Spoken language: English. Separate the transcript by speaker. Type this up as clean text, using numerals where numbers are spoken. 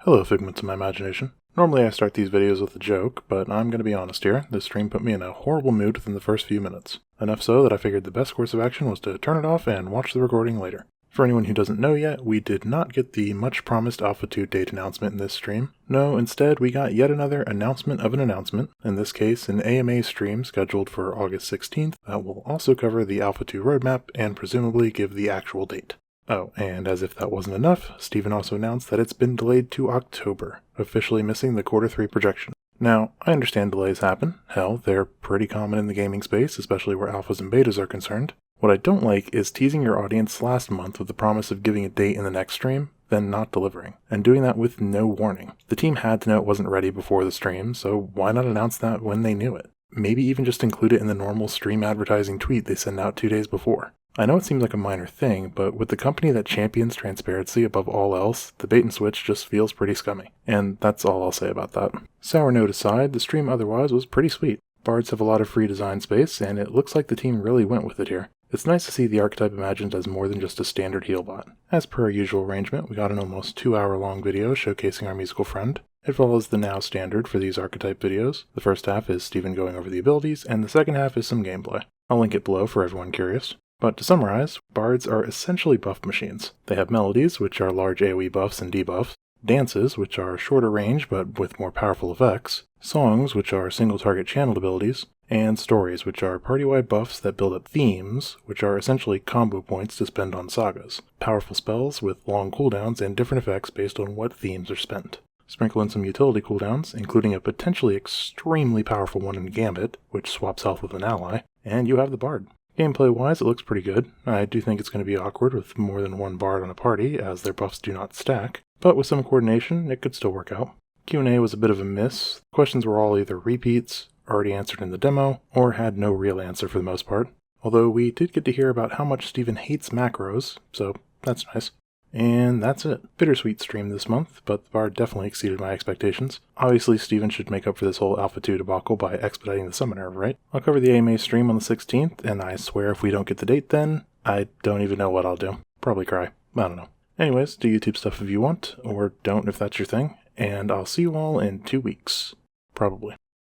Speaker 1: Hello, figments of my imagination. Normally I start these videos with a joke, but I'm going to be honest here, this stream put me in a horrible mood within the first few minutes. Enough so that I figured the best course of action was to turn it off and watch the recording later. For anyone who doesn't know yet, we did not get the much-promised Alpha 2 date announcement in this stream. No, instead we got yet another announcement of an announcement, in this case an AMA stream scheduled for August 16th that will also cover the Alpha 2 roadmap and presumably give the actual date. Oh, and as if that wasn't enough, Steven also announced that it's been delayed to October, officially missing the Q3 projection. Now, I understand delays happen. Hell, they're pretty common in the gaming space, especially where alphas and betas are concerned. What I don't like is teasing your audience last month with the promise of giving a date in the next stream, then not delivering, and doing that with no warning. The team had to know it wasn't ready before the stream, so why not announce that when they knew it? Maybe even just include it in the normal stream advertising tweet they send out 2 days before. I know it seems like a minor thing, but with the company that champions transparency above all else, the bait and switch just feels pretty scummy. And that's all I'll say about that. Sour note aside, the stream otherwise was pretty sweet. Bards have a lot of free design space, and it looks like the team really went with it here. It's nice to see the archetype imagined as more than just a standard heal bot. As per our usual arrangement, we got an almost 2-hour-long video showcasing our musical friend. It follows the now standard for these archetype videos. The first half is Steven going over the abilities, and the second half is some gameplay. I'll link it below for everyone curious. But to summarize, bards are essentially buff machines. They have melodies, which are large AoE buffs and debuffs, dances, which are shorter range but with more powerful effects, songs, which are single target channeled abilities, and stories, which are party-wide buffs that build up themes, which are essentially combo points to spend on sagas, powerful spells with long cooldowns and different effects based on what themes are spent. Sprinkle in some utility cooldowns, including a potentially extremely powerful one in Gambit, which swaps health with an ally, and you have the bard. Gameplay-wise, it looks pretty good. I do think it's going to be awkward with more than one bard on a party, as their buffs do not stack, but with some coordination, it could still work out. Q&A was a bit of a miss. Questions were all either repeats, already answered in the demo, or had no real answer for the most part. Although we did get to hear about how much Steven hates macros, so that's nice. And that's it. Bittersweet stream this month, but the bard definitely exceeded my expectations. Obviously, Steven should make up for this whole Alpha 2 debacle by expediting the summoner, right? I'll cover the AMA stream on the 16th, and I swear if we don't get the date then, I don't even know what I'll do. Probably cry. I don't know. Anyways, do YouTube stuff if you want, or don't if that's your thing, and I'll see you all in 2 weeks. Probably.